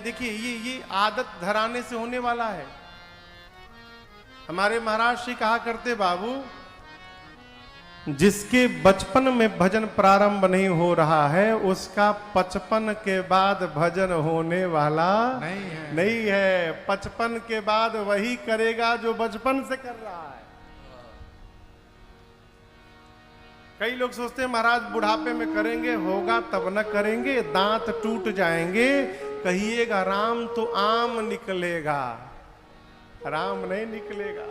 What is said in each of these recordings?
देखिए ये आदत धराने से होने वाला है। हमारे महाराज जी कहा करते, बाबू जिसके बचपन में भजन प्रारंभ नहीं हो रहा है उसका 55 के बाद भजन होने वाला नहीं है। 55 के बाद वही करेगा जो बचपन से कर रहा है। कई लोग सोचते हैं महाराज बुढ़ापे में करेंगे, होगा तब न करेंगे, दांत टूट जाएंगे, कहिएगा राम तो आम निकलेगा, राम नहीं निकलेगा।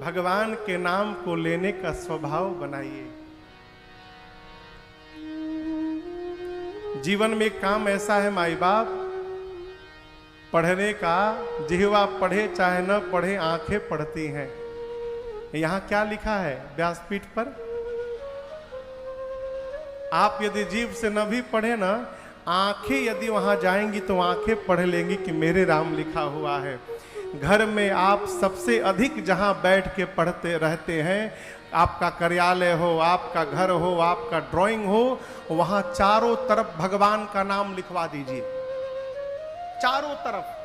भगवान के नाम को लेने का स्वभाव बनाइए। जीवन में एक काम ऐसा है माई बाप, पढ़ने का, जिह्वा पढ़े चाहे न पढ़े आंखें पढ़ती हैं। यहां क्या लिखा है व्यासपीठ पर? आप यदि जीव से न भी पढ़े ना, आंखें यदि वहां जाएंगी तो आंखें पढ़ लेंगी कि मेरे राम लिखा हुआ है। घर में आप सबसे अधिक जहां बैठ के पढ़ते रहते हैं, आपका कार्यालय हो, आपका घर हो, आपका ड्राइंग हो, वहां चारों तरफ भगवान का नाम लिखवा दीजिए। चारों तरफ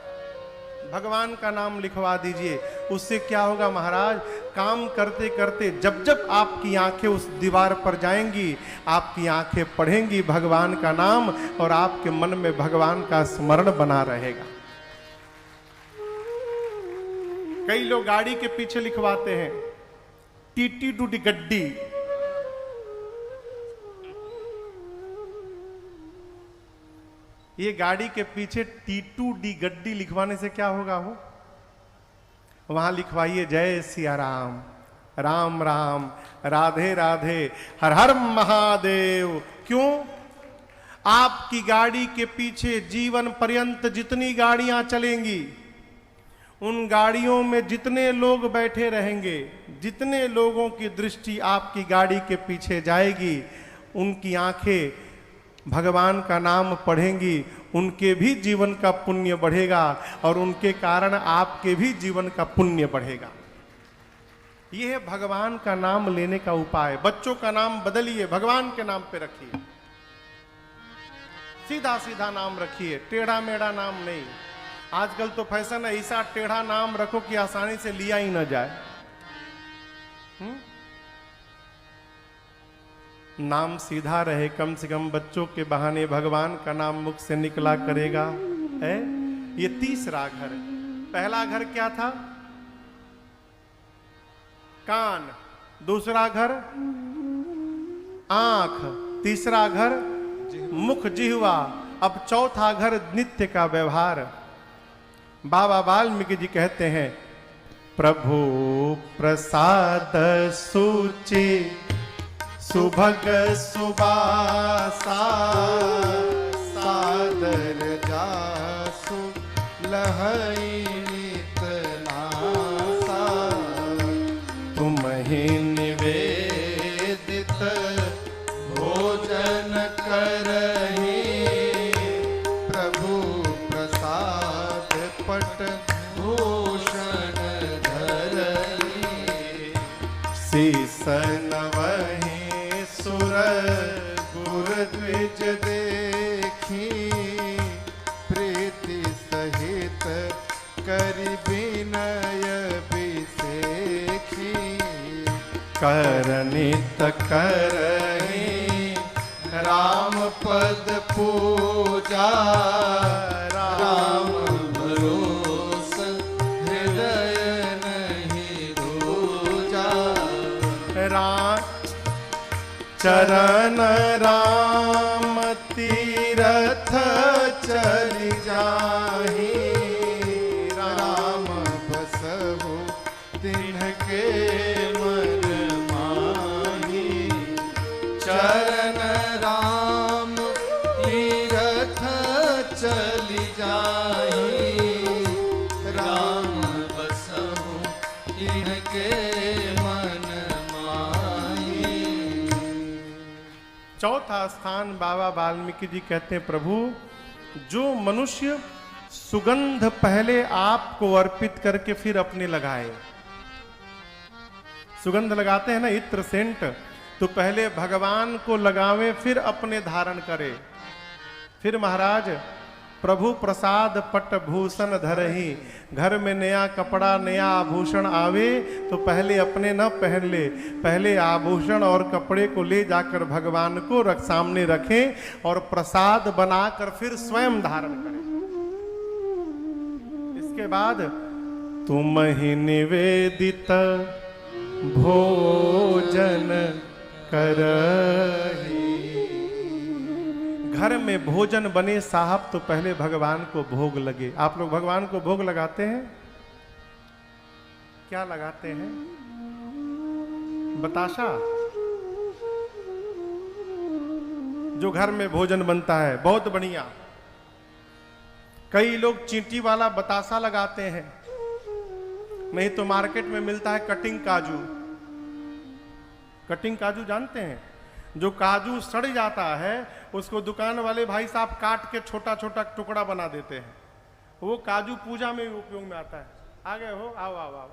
भगवान का नाम लिखवा दीजिए। उससे क्या होगा महाराज, काम करते करते जब जब आपकी आंखें उस दीवार पर जाएंगी, आपकी आंखें पढ़ेंगी भगवान का नाम और आपके मन में भगवान का स्मरण बना रहेगा। कई लोग गाड़ी के पीछे लिखवाते हैं टीटी टूटी गड्डी। ये गाड़ी के पीछे टीटू डी गड्डी लिखवाने से क्या होगा? हो वहां लिखवाइए जय सिया राम, राम राम, राधे राधे, हर हर महादेव। क्यों? आपकी गाड़ी के पीछे जीवन पर्यंत जितनी गाड़ियां चलेंगी, उन गाड़ियों में जितने लोग बैठे रहेंगे, जितने लोगों की दृष्टि आपकी गाड़ी के पीछे जाएगी, उनकी आंखें भगवान का नाम पढ़ेंगी, उनके भी जीवन का पुण्य बढ़ेगा और उनके कारण आपके भी जीवन का पुण्य बढ़ेगा। यह है भगवान का नाम लेने का उपाय। बच्चों का नाम बदलिए, भगवान के नाम पे रखिए, सीधा सीधा नाम रखिए, टेढ़ा मेढ़ा नाम नहीं। आजकल तो फैशन है, ऐसा टेढ़ा नाम रखो कि आसानी से लिया ही ना जाए। नाम सीधा रहे, कम से कम बच्चों के बहाने भगवान का नाम मुख से निकला करेगा। है ये तीसरा घर। पहला घर क्या था? कान। दूसरा घर आंख। तीसरा घर मुख जिह्वा। अब चौथा घर नित्य का व्यवहार। बाबा वाल्मीकि जी कहते हैं, प्रभु प्रसाद सूचि सुभग सुबासा, सादर जासु लहई नित नासा, तुमहि निवेदित भोजन करहि, प्रभु प्रसाद पट भूषण धरहि, सीसन वहि सुर गुर द्विज देखी, प्रीति सहित करि विनय बिसेखी, करनित करहि राम पद पूजा, राम भरोस हृदय नहीं दूजा, राम चरण राम तीरथ चलि जाहि, राम बसहु तिन्हके मन माहि, चरण राम तीरथ चलि जाहि, राम बसहु तिन्हके मन माहि। चौथा स्थान बाबा वाल्मीकि जी कहते हैं, प्रभु जो मनुष्य सुगंध पहले आपको अर्पित करके फिर अपने लगाए। सुगंध लगाते हैं ना, इत्र सेंट, तो पहले भगवान को लगावे फिर अपने धारण करे। फिर महाराज प्रभु प्रसाद पट भूषण धरही, घर में नया कपड़ा नया आभूषण आवे तो पहले अपने न पहन ले, पहले आभूषण और कपड़े को ले जाकर भगवान को सामने रखें और प्रसाद बनाकर फिर स्वयं धारण करें। इसके बाद तुम ही निवेदित भोजन करही। घर में भोजन बने साहब तो पहले भगवान को भोग लगे। आप लोग भगवान को भोग लगाते हैं? क्या लगाते हैं? बताशा। जो घर में भोजन बनता है बहुत बढ़िया। कई लोग चींटी वाला बतासा लगाते हैं, नहीं तो मार्केट में मिलता है कटिंग काजू। कटिंग काजू जानते हैं? जो काजू सड़ जाता है उसको दुकान वाले भाई साहब काट के छोटा छोटा टुकड़ा बना देते हैं। वो काजू पूजा में भी उपयोग में आता है। आ गए हो? आओ आओ आओ,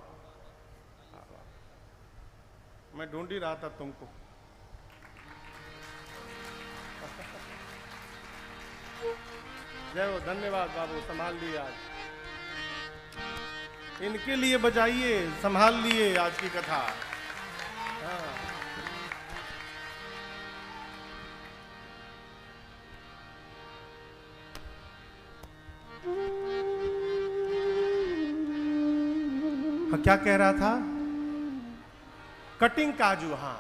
मैं ढूंढ ही रहा था तुमको। जय हो, धन्यवाद बाबू, संभाल लिए आज। इनके लिए बजाइए, संभाल लिए आज की कथा। हाँ। क्या कह रहा था? कटिंग काजू। हाँ,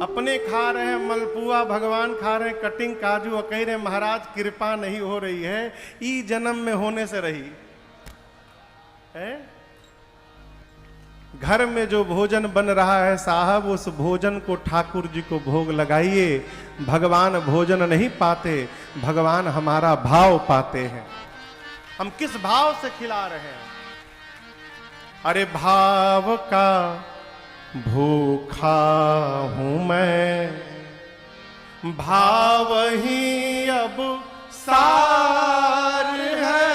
अपने खा रहे हैं मलपुआ, भगवान खा रहे हैं कटिंग काजू, और कह रहे महाराज कृपा नहीं हो रही है, ई जन्म में होने से रही है। घर में जो भोजन बन रहा है साहब, उस भोजन को ठाकुर जी को भोग लगाइए। भगवान भोजन नहीं पाते, भगवान हमारा भाव पाते हैं। हम किस भाव से खिला रहे हैं? अरे भाव का भूखा हूं मैं, भाव ही अब सार है,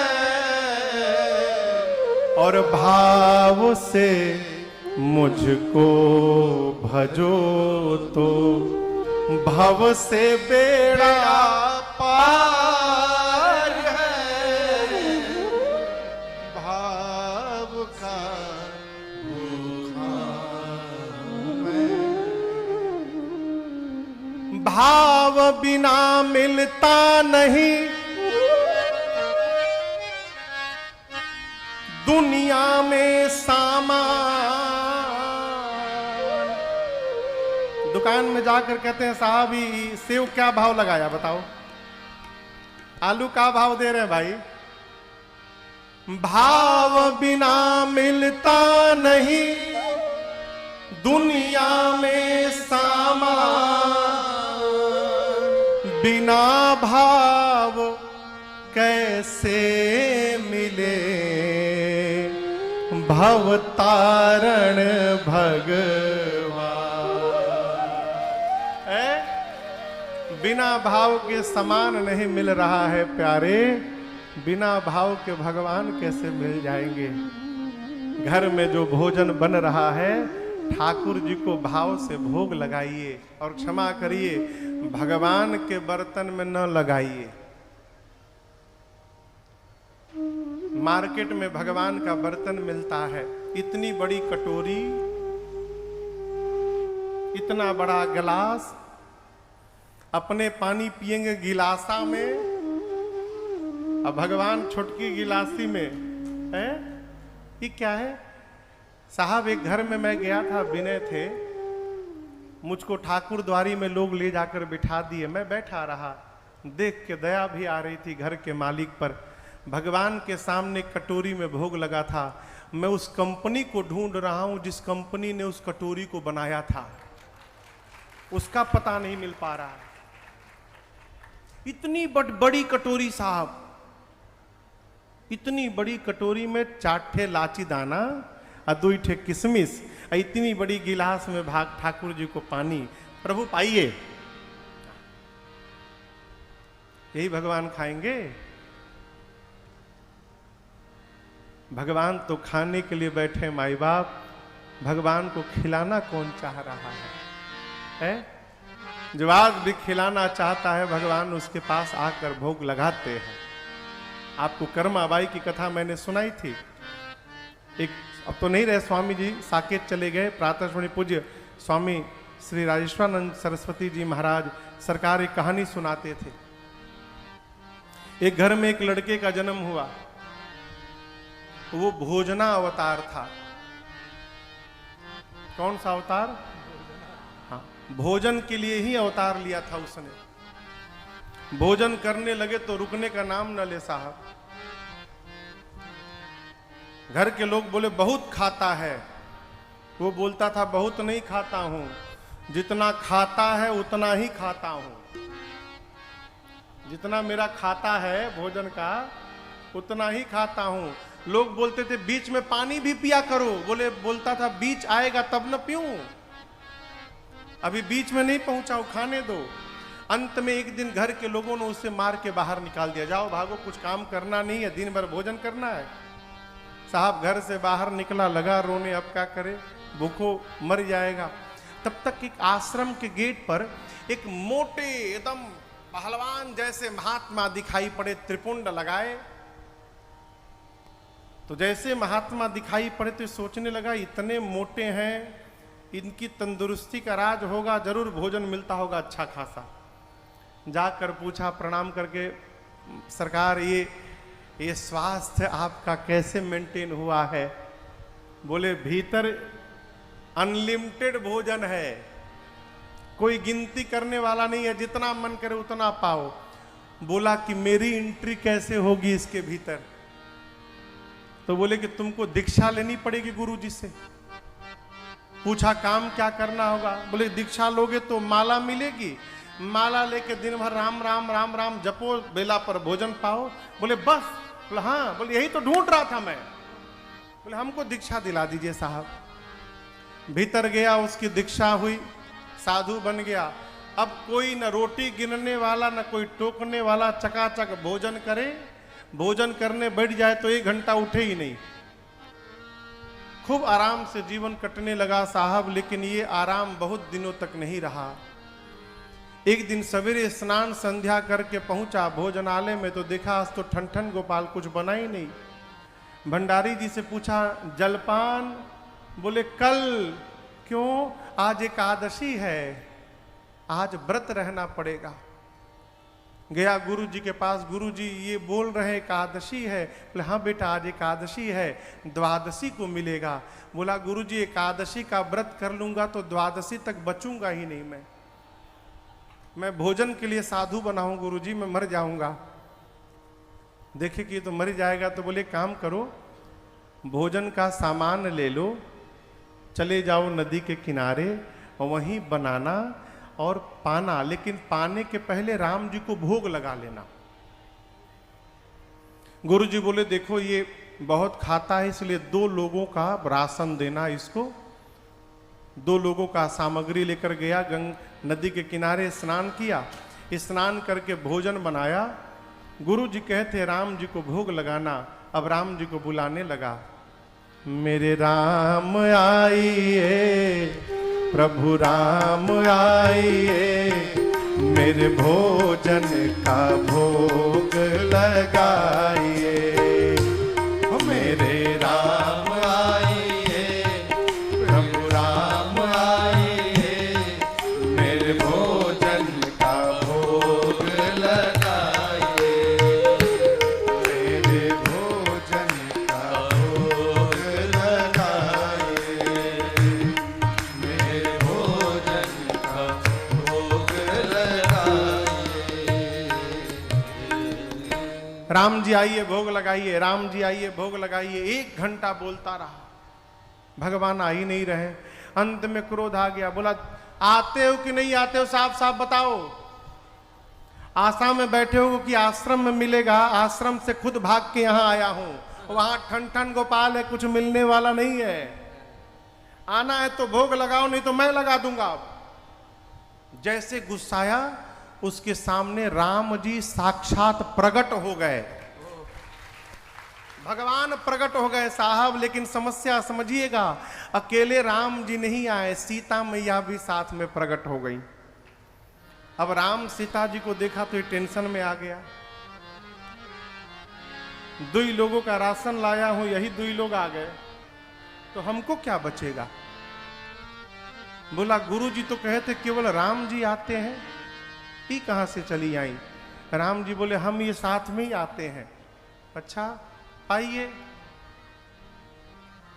और भाव से मुझको भजो तो भव से बेड़ा पार है। भाव का भूखा मैं, भाव बिना मिलता नहीं दुनिया में सामान। दुकान में जाकर कहते हैं साहब ये सेव क्या भाव लगाया बताओ? आलू का भाव दे रहे हैं भाई? भाव बिना मिलता नहीं दुनिया में सामान, बिना भाव कैसे मिले भव तारण भगवान। बिना भाव के समान नहीं मिल रहा है प्यारे, बिना भाव के भगवान कैसे मिल जाएंगे? घर में जो भोजन बन रहा है ठाकुर जी को भाव से भोग लगाइए, और क्षमा करिए भगवान के बर्तन में न लगाइए। मार्केट में भगवान का बर्तन मिलता है, इतनी बड़ी कटोरी, इतना बड़ा गिलास, अपने पानी पिएंगे गिलासा में, अब भगवान छुटकी गिलासी में है। ये क्या है साहब? एक घर में मैं गया था, विनय थे, मुझको ठाकुर द्वारी में लोग ले जाकर बिठा दिए। मैं बैठा रहा, देख के दया भी आ रही थी घर के मालिक पर। भगवान के सामने कटोरी में भोग लगा था। मैं उस कंपनी को ढूंढ रहा हूं जिस कंपनी ने उस कटोरी को बनाया था, उसका पता नहीं मिल पा रहा। इतनी बड़ी कटोरी साहब, इतनी बड़ी कटोरी में 4 ठे लाची दाना और 2 ठे किशमिश, इतनी बड़ी गिलास में भाग ठाकुर जी को पानी। प्रभु पाइए, यही भगवान खाएंगे? भगवान तो खाने के लिए बैठे माई बाप, भगवान को खिलाना कौन चाह रहा है? जो आज भी खिलाना चाहता है भगवान उसके पास आकर भोग लगाते हैं। आपको कर्माबाई की कथा मैंने सुनाई थी। एक अब तो नहीं रहे स्वामी जी, साकेत चले गए। प्रातः पूज्य स्वामी श्री राजेश्वरानंद सरस्वती जी महाराज सरकार एक कहानी सुनाते थे। एक घर में एक लड़के का जन्म हुआ। वो भोजना अवतार था। कौन सा अवतार? हाँ, भोजन के लिए ही अवतार लिया था उसने। भोजन करने लगे तो रुकने का नाम न ले साहब। घर के लोग बोले बहुत खाता है। वो बोलता था बहुत नहीं खाता हूं, जितना खाता है उतना ही खाता हूं। जितना मेरा खाता है भोजन का उतना ही खाता हूं। लोग बोलते थे बीच में पानी भी पिया करो। बोलता था बीच आएगा तब न पीऊं, अभी बीच में नहीं पहुंचा, खाने दो। अंत में एक दिन घर के लोगों ने उसे मार के बाहर निकाल दिया। जाओ भागो, कुछ काम करना नहीं है, दिन भर भोजन करना है। साहब घर से बाहर निकला, लगा रोने, अब क्या करे, भूखो मर जाएगा। तब तक एक आश्रम के गेट पर एक मोटे एकदम पहलवान जैसे महात्मा दिखाई पड़े, त्रिपुंड लगाए। तो जैसे महात्मा दिखाई पड़े तो सोचने लगा इतने मोटे हैं, इनकी तंदुरुस्ती का राज होगा, जरूर भोजन मिलता होगा अच्छा खासा। जाकर पूछा प्रणाम करके, सरकार ये स्वास्थ्य आपका कैसे मेंटेन हुआ है? बोले भीतर अनलिमिटेड भोजन है, कोई गिनती करने वाला नहीं है, जितना मन करे उतना पाओ। बोला कि मेरी एंट्री कैसे होगी इसके भीतर? तो बोले कि तुमको दीक्षा लेनी पड़ेगी गुरुजी से। पूछा काम क्या करना होगा? बोले दीक्षा लोगे तो माला मिलेगी, माला लेके दिन भर राम राम राम राम जपो, बेला पर भोजन पाओ। बोले बस? बोले हाँ। बोले यही तो ढूंढ रहा था मैं। बोले हमको दीक्षा दिला दीजिए साहब। भीतर गया, उसकी दीक्षा हुई, साधु बन गया। अब कोई न रोटी गिनने वाला न कोई टोकने वाला, चकाचक भोजन करे। भोजन करने बैठ जाए तो 1 घंटा उठे ही नहीं। खूब आराम से जीवन कटने लगा साहब। लेकिन ये आराम बहुत दिनों तक नहीं रहा। एक दिन सवेरे स्नान संध्या करके पहुंचा भोजनालय में तो देखा आज तो ठन गोपाल कुछ बना ही नहीं। भंडारी जी से पूछा जलपान? बोले कल। क्यों? आज एकादशी है, आज व्रत रहना पड़ेगा। गया गुरु जी के पास, गुरु जी ये बोल रहे एकादशी है। बोले हाँ बेटा आज एकादशी है, द्वादशी को मिलेगा। बोला गुरु जी एकादशी का व्रत कर लूंगा तो द्वादशी तक बचूंगा ही नहीं। मैं भोजन के लिए साधु बना हूं गुरु जी, मैं मर जाऊंगा। देखे कि तो मर जाएगा। तो बोले काम करो, भोजन का सामान ले लो, चले जाओ नदी के किनारे और वहीं बनाना और पाना। लेकिन पाने के पहले राम जी को भोग लगा लेना। गुरु जी बोले देखो ये बहुत खाता है, इसलिए 2 लोगों का राशन देना इसको। 2 लोगों का सामग्री लेकर गया, नदी के किनारे स्नान किया। स्नान करके भोजन बनाया। गुरु जी कहते राम जी को भोग लगाना। अब राम जी को बुलाने लगा, मेरे राम आइए, प्रभु राम आइए, मेरे भोजन का भोग लगाइए। मेरे राम आइए, प्रभु राम आइए, मेरे भोजन का भोग लगाइए। मेरे भोजन का भोग लगाइए, मेरे भोजन का भोग लगाइए। राम जी आइए भोग लगाइए, राम जी आइए भोग लगाइए। 1 घंटा बोलता रहा, भगवान आ ही नहीं रहे। अंत में क्रोध आ गया, बोला आते हो कि नहीं आते हो, साफ साफ बताओ। आशा में बैठे हो कि आश्रम में मिलेगा, आश्रम से खुद भाग के यहां आया हूं, वहां ठन गोपाल है, कुछ मिलने वाला नहीं है। आना है तो भोग लगाओ, नहीं तो मैं लगा दूंगा। जैसे गुस्साया, उसके सामने राम जी साक्षात प्रकट हो गए। भगवान प्रकट हो गए साहब। लेकिन समस्या समझिएगा, अकेले राम जी नहीं आए, सीता मैया भी साथ में प्रकट हो गई। अब राम सीता जी को देखा तो ये टेंशन में आ गया। 2 लोगों का राशन लाया हूं, यही 2 लोग आ गए तो हमको क्या बचेगा। बोला गुरुजी तो कहे थे केवल राम जी आते हैं, ये कहां से चली आई। राम जी बोले हम ये साथ में ही आते हैं। अच्छा आइए।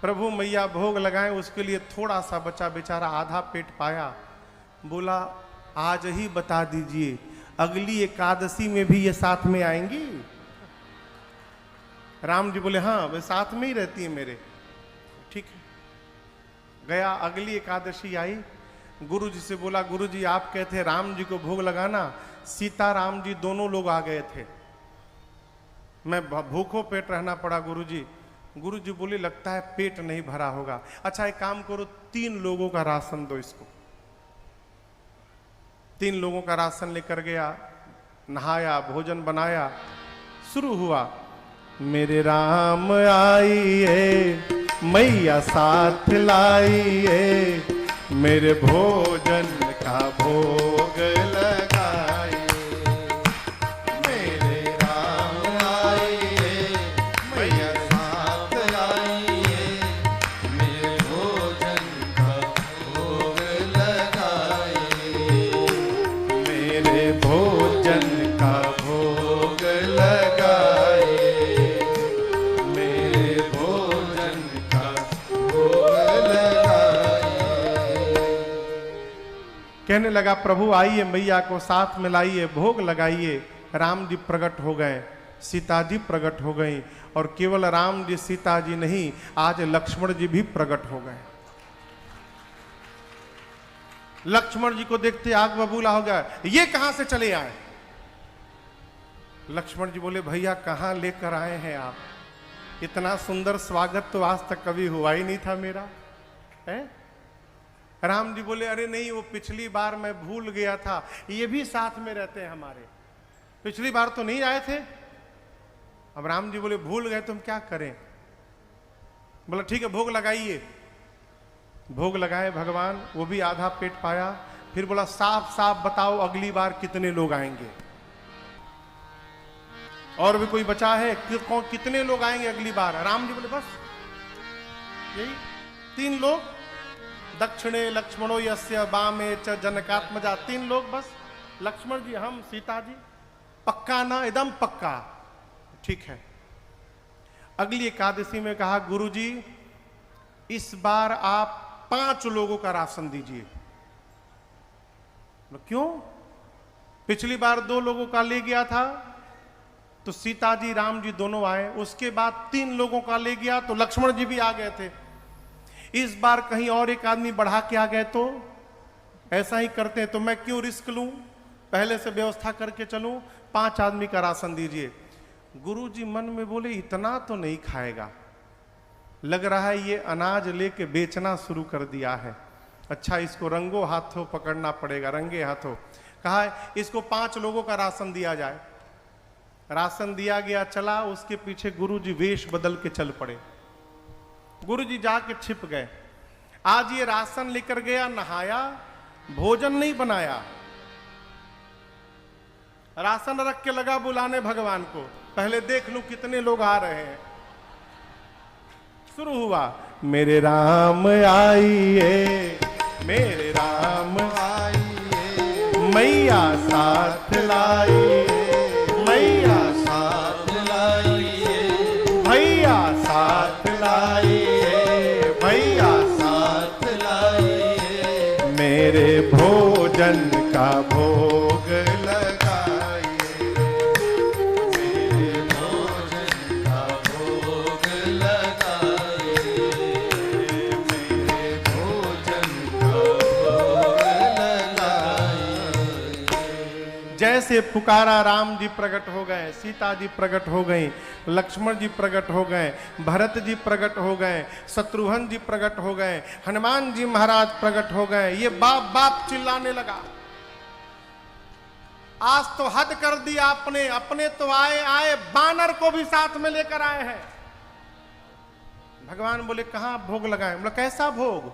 प्रभु मैया भोग लगाए, उसके लिए थोड़ा सा बचा, बेचारा आधा पेट पाया। बोला आज ही बता दीजिए अगली एकादशी में भी ये साथ में आएंगी। राम जी बोले हाँ वे साथ में ही रहती है मेरे। ठीक है, गया, अगली एकादशी आई। गुरु जी से बोला गुरु जी आप कहते राम जी को भोग लगाना, सीता राम जी दोनों लोग आ गए थे, मैं भूखों पेट रहना पड़ा गुरु जी। गुरु जी बोले लगता है पेट नहीं भरा होगा। अच्छा एक काम करो 3 लोगों का राशन दो इसको। 3 लोगों का राशन लेकर गया, नहाया, भोजन बनाया, शुरू हुआ। मेरे राम आइए मैया साथ लाइए, मेरे भोजन का भोग लगाइए। मेरे राम आइए मैया साथ लाइए, मेरे भोजन का भोग लगाइए। मेरे भोजन का भोग लगाइए, मेरे भोजन का भोग लगाइए। कहने लगा प्रभु आइए मैया को साथ में लाइए, भोग लगाइए। राम जी प्रकट हो गए, सीता जी प्रकट हो गई, और केवल राम जी सीता जी नहीं, आज लक्ष्मण जी भी प्रकट हो गए। लक्ष्मण जी को देखते आग बबूला हो गया, ये कहां से चले आए। लक्ष्मण जी बोले भैया कहां लेकर आए हैं आप, इतना सुंदर स्वागत तो आज तक कभी हुआ ही नहीं था मेरा है। राम जी बोले अरे नहीं वो पिछली बार मैं भूल गया था, ये भी साथ में रहते हैं हमारे, पिछली बार तो नहीं आए थे। अब राम जी बोले भूल गए तुम क्या करें। बोला ठीक है भोग लगाइए। भोग लगाए भगवान, वो भी आधा पेट पाया। फिर बोला साफ साफ बताओ अगली बार कितने लोग आएंगे, और भी कोई बचा है कितने लोग आएंगे अगली बार। राम जी बोले बस यही 3 लोग, दक्षिणे लक्ष्मणो यस्य बामे च जनकात्मजा, 3 लोग बस, लक्ष्मण जी हम सीता जी। पक्का ना, एकदम पक्का। ठीक है। अगली एकादशी में कहा गुरुजी इस बार आप 5 लोगों का राशन दीजिए। क्यों, पिछली बार 2 लोगों का ले गया था तो सीता जी राम जी दोनों आए, उसके बाद 3 लोगों का ले गया तो लक्ष्मण जी भी आ गए थे। इस बार कहीं और एक आदमी बढ़ा के आ गए तो ऐसा ही करते हैं, तो मैं क्यों रिस्क लूं, पहले से व्यवस्था करके चलूं। 5 आदमी का राशन दीजिए। गुरुजी मन में बोले इतना तो नहीं खाएगा, लग रहा है ये अनाज लेके बेचना शुरू कर दिया है। अच्छा इसको रंगों हाथों पकड़ना पड़ेगा, रंगे हाथों। कहा इसको 5 लोगों का राशन दिया जाए। राशन दिया गया, चला, उसके पीछे गुरुजी वेश बदल के चल पड़े। गुरुजी जाके छिप गए। आज ये राशन लेकर गया, नहाया, भोजन नहीं बनाया, राशन रख के लगा बुलाने भगवान को, पहले देख लूं कितने लोग आ रहे हैं। शुरू हुआ मेरे राम आइए, मेरे राम आइए, मैया साथ लाइए, मैया साथ लाइए, भैया साथ लाइए, भैया साथ लाइए, मेरे भोजन का भोग लगाइए, मेरे भोजन का भोग लगाइए, मेरे भोजन का भोग लगाइए। जैसे पुकारा राम जी प्रकट हो गए, सीता जी प्रकट हो गई, लक्ष्मण जी प्रकट हो गए, भरत जी प्रकट हो गए, शत्रुघ्न जी प्रकट हो गए, हनुमान जी महाराज प्रकट हो गए। ये बाप बाप चिल्लाने लगा, आज तो हद कर दी आपने, अपने तो आए आए बानर को भी साथ में लेकर आए हैं। भगवान बोले कहां भोग लगाए। बोले कैसा भोग,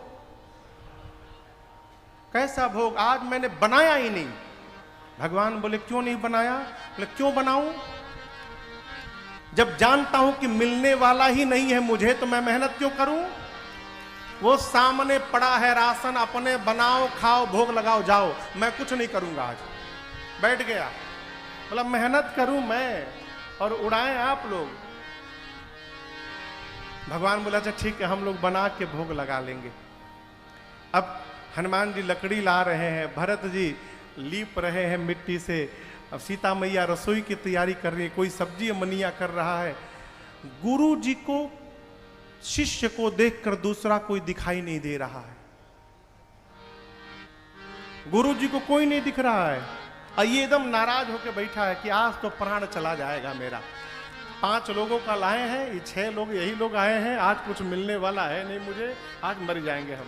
कैसा भोग, आज मैंने बनाया ही नहीं, भगवान बोले क्यों नहीं बनाया? बोले क्यों बनाऊं? जब जानता हूं कि मिलने वाला ही नहीं है मुझे, तो मैं मेहनत क्यों करूं? वो सामने पड़ा है राशन, अपने बनाओ, खाओ, भोग लगाओ, जाओ, मैं कुछ नहीं करूंगा। आज बैठ गया, बोला मेहनत करूं मैं और उड़ाएं आप लोग। भगवान बोला अच्छा ठीक है, हम लोग बना के भोग लगा लेंगे। अब हनुमान जी लकड़ी ला रहे हैं, भरत जी लीप रहे हैं मिट्टी से, अब सीता मैया रसोई की तैयारी कर रही है, कोई सब्जी मनिया कर रहा है। गुरु जी को, शिष्य को देखकर दूसरा कोई दिखाई नहीं दे रहा है। गुरु जी को कोई नहीं दिख रहा है और ये एकदम नाराज होकर बैठा है कि आज तो प्राण चला जाएगा मेरा। 5 लोगों का लाए हैं, ये 6 लोग यही लोग आए हैं, आज कुछ मिलने वाला है नहीं मुझे, आज मर जाएंगे हम।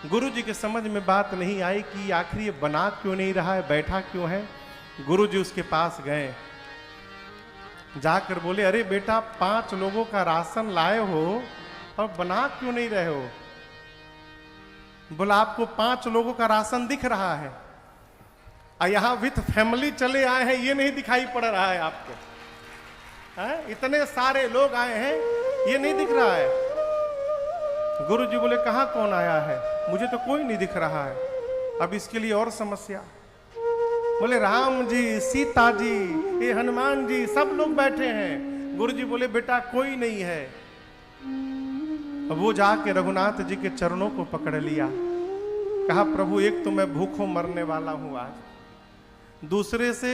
गुरु जी के समझ में बात नहीं आई कि आखिर ये बना क्यों नहीं रहा है, बैठा क्यों है। गुरु जी उसके पास गए, जाकर बोले अरे बेटा 5 लोगों का राशन लाए हो और बना क्यों नहीं रहे हो? बोला आपको 5 लोगों का राशन दिख रहा है और यहां विथ फैमिली चले आए हैं, ये नहीं दिखाई पड़ रहा है आपको? इतने सारे लोग आए हैं, ये नहीं दिख रहा है? गुरु जी बोले कहां कौन आया है? मुझे तो कोई नहीं दिख रहा है। अब इसके लिए और समस्या। बोले राम जी, सीता जी, ये हनुमान जी, सब लोग बैठे हैं। गुरु जी बोले बेटा कोई नहीं है। अब वो जाके रघुनाथ जी के चरणों को पकड़ लिया, कहा प्रभु एक तो मैं भूखों मरने वाला हूं आज, दूसरे से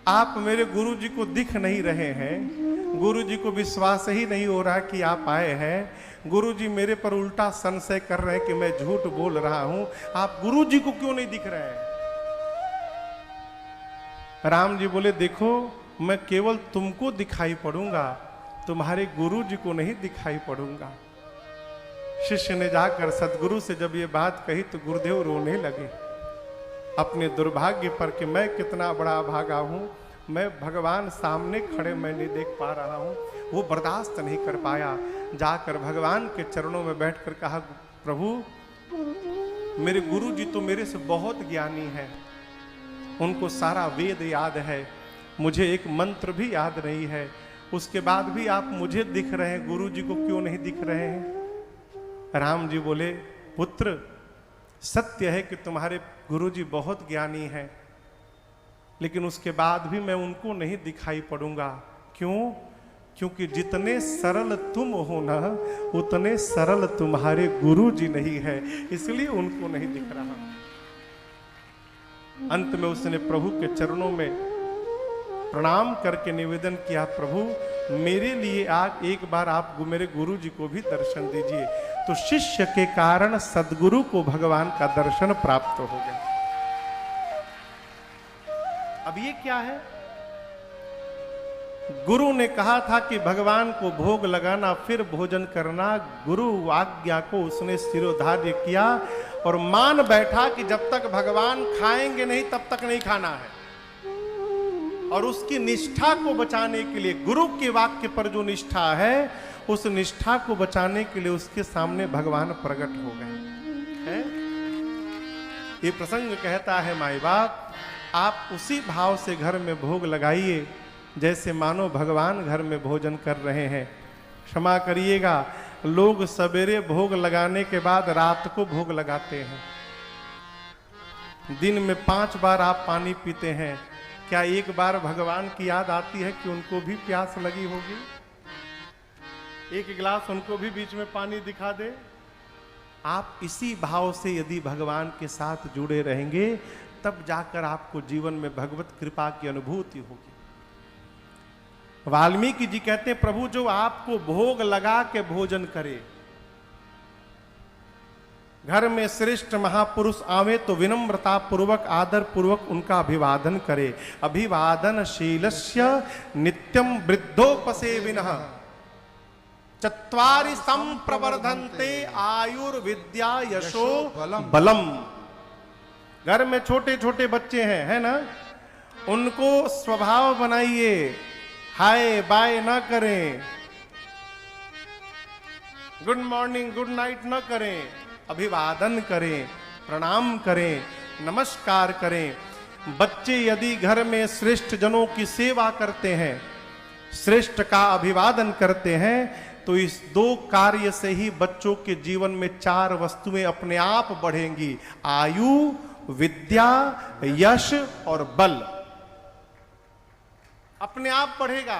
आप मेरे गुरु जी को दिख नहीं रहे हैं, गुरु जी को विश्वास ही नहीं हो रहा कि आप आए हैं। गुरु जी मेरे पर उल्टा संशय कर रहे हैं कि मैं झूठ बोल रहा हूं, आप गुरु जी को क्यों नहीं दिख रहे हैं? राम जी बोले देखो मैं केवल तुमको दिखाई पड़ूंगा, तुम्हारे गुरु जी को नहीं दिखाई पड़ूंगा। शिष्य ने जाकर सदगुरु से जब ये बात कही तो गुरुदेव रोने लगे अपने दुर्भाग्य पर कि मैं कितना बड़ा भागा हूं, मैं भगवान सामने खड़े मैं नहीं देख पा रहा हूं। वो बर्दाश्त नहीं कर पाया, जाकर भगवान के चरणों में बैठकर कहा प्रभु मेरे गुरु जी तो मेरे से बहुत ज्ञानी हैं, उनको सारा वेद याद है, मुझे एक मंत्र भी याद नहीं है, उसके बाद भी आप मुझे दिख रहे हैं, गुरु जी को क्यों नहीं दिख रहे हैं? राम जी बोले पुत्र सत्य है कि तुम्हारे गुरु जी बहुत ज्ञानी हैं, लेकिन उसके बाद भी मैं उनको नहीं दिखाई पड़ूंगा। क्यों? क्योंकि जितने सरल तुम हो ना, उतने सरल तुम्हारे गुरु जी नहीं है, इसलिए उनको नहीं दिख रहा। अंत में उसने प्रभु के चरणों में प्रणाम करके निवेदन किया प्रभु मेरे लिए आज एक बार आप मेरे गुरु जी को भी दर्शन दीजिए। तो शिष्य के कारण सदगुरु को भगवान का दर्शन प्राप्त हो गया। अब ये क्या है? गुरु ने कहा था कि भगवान को भोग लगाना फिर भोजन करना, गुरु आज्ञा को उसने शिरोधार्य किया और मान बैठा कि जब तक भगवान खाएंगे नहीं तब तक नहीं खाना है। और उसकी निष्ठा को बचाने के लिए, गुरु के वाक्य पर जो निष्ठा है उस निष्ठा को बचाने के लिए उसके सामने भगवान प्रकट हो गए। ये प्रसंग कहता है माई बाप आप उसी भाव से घर में भोग लगाइए जैसे मानो भगवान घर में भोजन कर रहे हैं। क्षमा करिएगा, लोग सवेरे भोग लगाने के बाद रात को भोग लगाते हैं। दिन में 5 बार आप पानी पीते हैं, क्या एक बार भगवान की याद आती है कि उनको भी प्यास लगी होगी? एक गिलास उनको भी बीच में पानी दिखा दे। आप इसी भाव से यदि भगवान के साथ जुड़े रहेंगे तब जाकर आपको जीवन में भगवत कृपा की अनुभूति होगी। वाल्मीकि जी कहते हैं प्रभु जो आपको भोग लगा के भोजन करे, घर में श्रेष्ठ महापुरुष आवे तो विनम्रता पूर्वक आदर पूर्वक उनका अभिवादन करे। अभिवादन शीलस्य नित्यम वृद्धोपसेविनः चत्वारि संप्रवर्धन्ते आयुर्विद्या यशो बलम। घर में छोटे छोटे बच्चे हैं, है ना, उनको स्वभाव बनाइए, हाय बाय ना करें, गुड मॉर्निंग गुड नाइट ना करें, अभिवादन करें, प्रणाम करें, नमस्कार करें। बच्चे यदि घर में श्रेष्ठ जनों की सेवा करते हैं, श्रेष्ठ का अभिवादन करते हैं, तो इस 2 कार्य से ही बच्चों के जीवन में 4 वस्तुएं अपने आप बढ़ेंगी, आयु, विद्या, यश और बल अपने आप बढ़ेगा।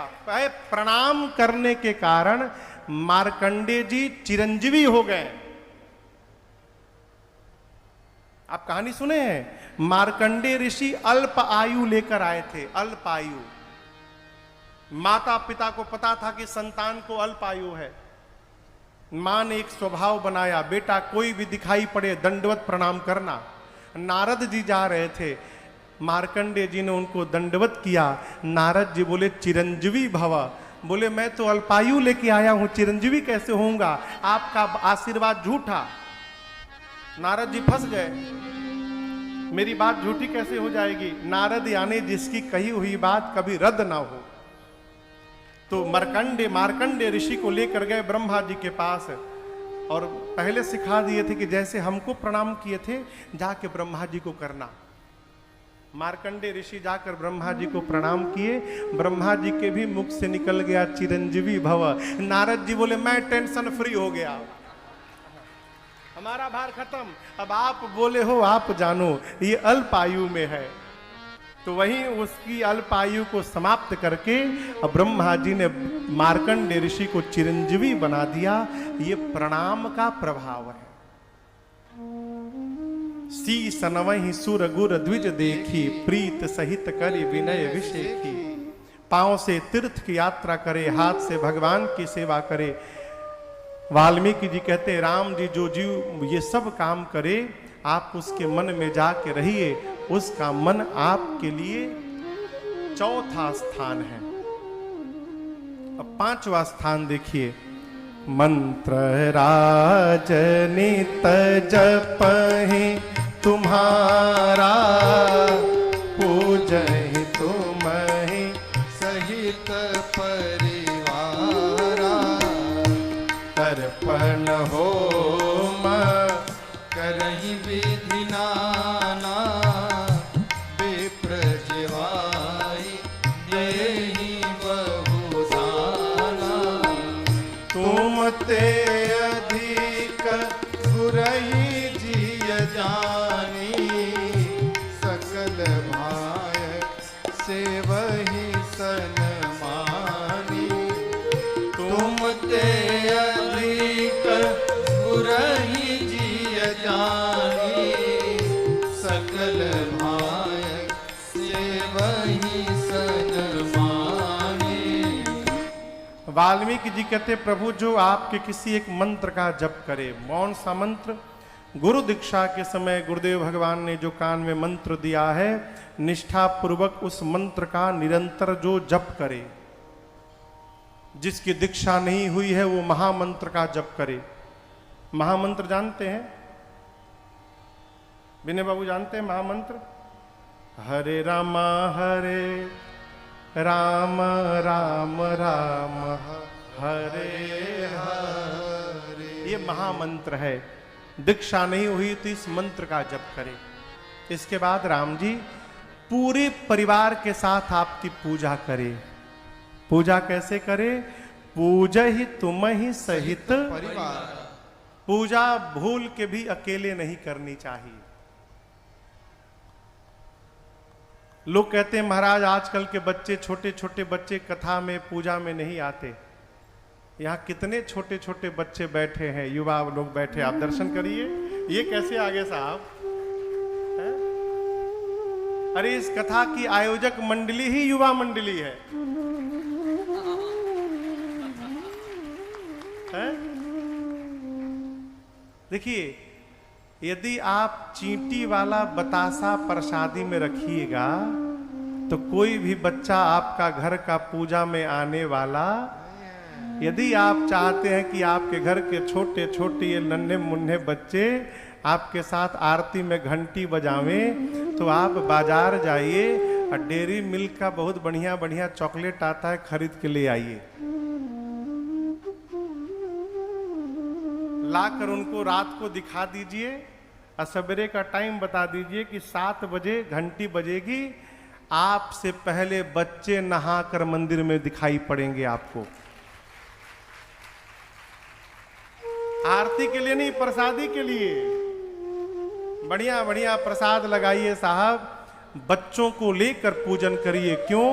प्रणाम करने के कारण मार्कंडेय जी चिरंजीवी हो गए। आप कहानी सुने हैं, मार्कंडेय ऋषि अल्प आयु लेकर आए थे, अल्प आयु। माता पिता को पता था कि संतान को अल्प आयु है। मां ने एक स्वभाव बनाया, बेटा कोई भी दिखाई पड़े दंडवत प्रणाम करना। नारद जी जा रहे थे, मार्कंडेय जी ने उनको दंडवत किया। नारद जी बोले चिरंजीवी भव। बोले मैं तो अल्पायु लेके आया हूं, चिरंजीवी कैसे होऊंगा? आपका आशीर्वाद झूठा। नारद जी फंस गए, मेरी बात झूठी कैसे हो जाएगी? नारद यानी जिसकी कही हुई बात कभी रद्द ना हो। तो मार्कंडेय ऋषि को लेकर गए ब्रह्मा जी के पास और पहले सिखा दिए थे कि जैसे हमको प्रणाम किए थे जाके ब्रह्मा जी को करना। मार्कंडेय ऋषि जाकर ब्रह्मा जी को प्रणाम किए। ब्रह्मा जी के भी मुख से निकल गया चिरंजीवी भव। नारद जी बोले मैं टेंशन फ्री हो गया, हमारा भार खत्म। अब आप बोले हो, आप जानो ये अल्प आयु में है। तो वहीं उसकी अल्प आयु को समाप्त करके अब ब्रह्मा जी ने मार्कंडेय ऋषि को चिरंजीवी बना दिया। ये प्रणाम का प्रभाव है। शीस नवहि सुर गुर द्विज देखी, प्रीत सहित करि विनय विषेखी। पांव से तीर्थ की यात्रा करे, हाथ से भगवान की सेवा करे। वाल्मीकि जी कहते हैं राम जी जो जीव ये सब काम करे, आप उसके मन में जाके रहिए, उसका मन आपके लिए चौथा स्थान है। अब 5वां स्थान देखिए, मंत्र राजनित जपहि तुम्हारा, पूजहि तुम्हि सहित परिवारा। तर्पण होम करहि विधि नाना, विप्र जिवाई देहि बहुधाना। तुम ते अधिक गुरहि जिय जानी, सकल भाय सेवहि सनमानी। तुम ते अधिक गुरहि जिय जानी, सकल भाय सेवहि सनमानी। वाल्मीकि जी कहते प्रभु जो आपके किसी एक मंत्र का जप करे, कौन सा मंत्र? गुरु दीक्षा के समय गुरुदेव भगवान ने जो कान में मंत्र दिया है, निष्ठा पूर्वक उस मंत्र का निरंतर जो जप करे। जिसकी दीक्षा नहीं हुई है वो महामंत्र का जप करे। महामंत्र जानते हैं? विनय बाबू जानते हैं महामंत्र? हरे राम राम राम हरे हरे, ये महामंत्र है। दीक्षा नहीं हुई तो इस मंत्र का जप करें। इसके बाद राम जी पूरे परिवार के साथ आपकी पूजा करें। पूजा कैसे करें? पूजा ही तुम ही सहित परिवार। पूजा भूल के भी अकेले नहीं करनी चाहिए। लोग कहते हैं महाराज आजकल के बच्चे, छोटे छोटे बच्चे कथा में पूजा में नहीं आते। यहाँ कितने छोटे छोटे बच्चे बैठे हैं, युवा लोग बैठे, आप दर्शन करिए। ये कैसे आगे साहब? अरे इस कथा की आयोजक मंडली ही युवा मंडली है। देखिए, यदि आप चींटी वाला बतासा प्रसादी में रखिएगा तो कोई भी बच्चा आपका घर का पूजा में आने वाला, यदि आप चाहते हैं कि आपके घर के छोटे छोटे ये नन्हे मुन्ने बच्चे आपके साथ आरती में घंटी बजावें, तो आप बाजार जाइए और डेयरी मिल्क का बहुत बढ़िया बढ़िया चॉकलेट आता है, खरीद के ले आइए। लाकर उनको रात को दिखा दीजिए और सवेरे का टाइम बता दीजिए कि 7 बजे घंटी बजेगी, आपसे पहले बच्चे नहाकर मंदिर में दिखाई पड़ेंगे आपको। आरती के लिए नहीं, प्रसादी के लिए। बढ़िया बढ़िया प्रसाद लगाइए साहब, बच्चों को लेकर पूजन करिए। क्यों?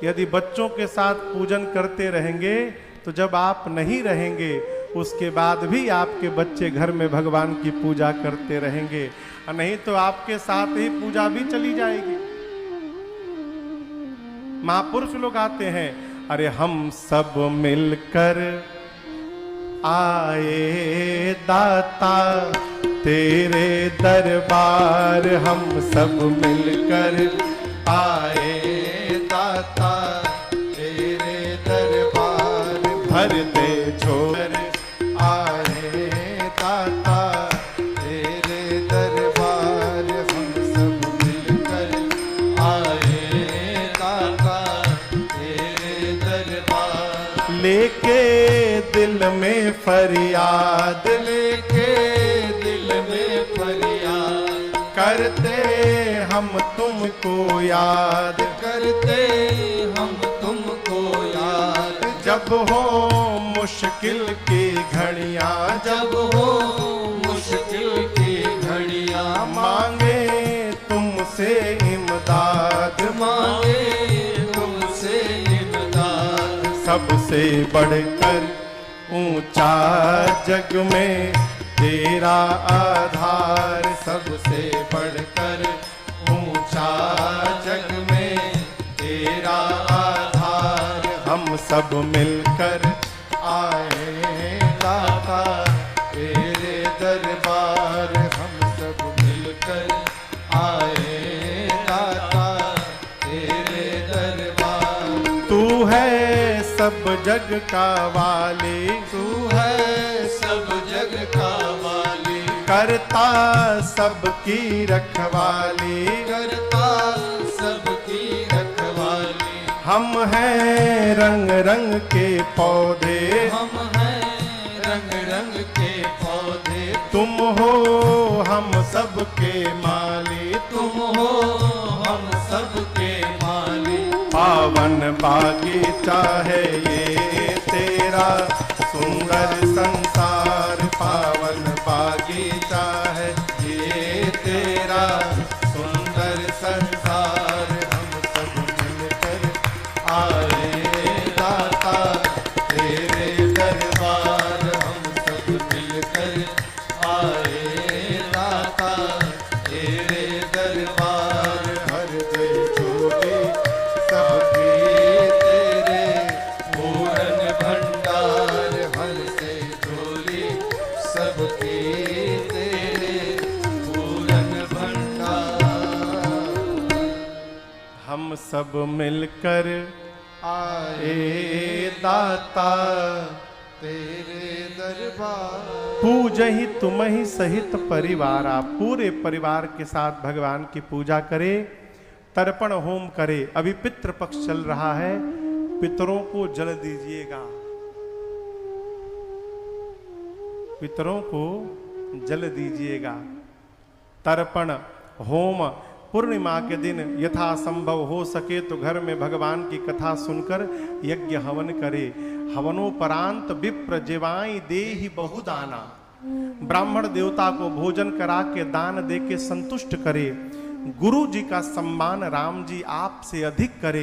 यदि बच्चों के साथ पूजन करते रहेंगे तो जब आप नहीं रहेंगे उसके बाद भी आपके बच्चे घर में भगवान की पूजा करते रहेंगे, और नहीं तो आपके साथ ही पूजा भी चली जाएगी। महापुरुष लोग आते हैं, अरे हम सब मिलकर आए दाता तेरे दरबार, हम सब मिलकर आए दाता तेरे दरबार, भर दे छोड़ आए दाता तेरे दरबार, हम सब मिलकर आए दाता तेरे दरबार। लेके दिल में फरियाद, लेके दिल में फरियाद, करते हम तुमको याद, करते हम तुमको याद। जब हो मुश्किल की घड़ियां, जब हो मुश्किल की घड़ियां, मांगे तुमसे इमदाद, मांगे तुमसे इमदाद। सबसे बढ़कर ऊंचा जग में तेरा आधार, सबसे बढ़कर ऊंचा जग में तेरा आधार। हम सब मिलकर आए दाता तेरे दरबार, हम सब मिलकर आए दाता तेरे दरबार। तू है सब जग का वाली, तू है सब जग का वाली, करता सबकी रखवाली, करता सबकी रखवाली। हम हैं रंग रंग के पौधे, हम हैं रंग रंग के पौधे। तुम हो हम सबके माली, तुम हो हम सबके माली। पावन बागीचा है ये तेरा सुंदर संसार, पावन बागीचा है ये तेरा सुंदर संसार। हम सब मिलकर आए दाता तेरे दरबार, हम सब मिलकर आए दाता तेरे दरबार। हर दे छोटे सबके तेरे पूरन भंडार, हर से झोली सबके तेरे पूरन भंडार। हम सब मिलकर आए दाता तेरे दरबार। पूजहि तुमहि सहित परिवार, आप पूरे परिवार के साथ भगवान की पूजा करे, तर्पण होम करे। अभी पितृपक्ष चल रहा है, पितरों को जल दीजिएगा, पितरों को जल दीजिएगा। तर्पण होम पूर्णिमा के दिन यथा संभव हो सके तो घर में भगवान की कथा सुनकर यज्ञ हवन करे। हवनोपरांत विप्र जेवाई देहि बहुदाना, ब्राह्मण देवता को भोजन करा के दान दे के संतुष्ट करे। गुरु जी का सम्मान राम जी आपसे अधिक करे।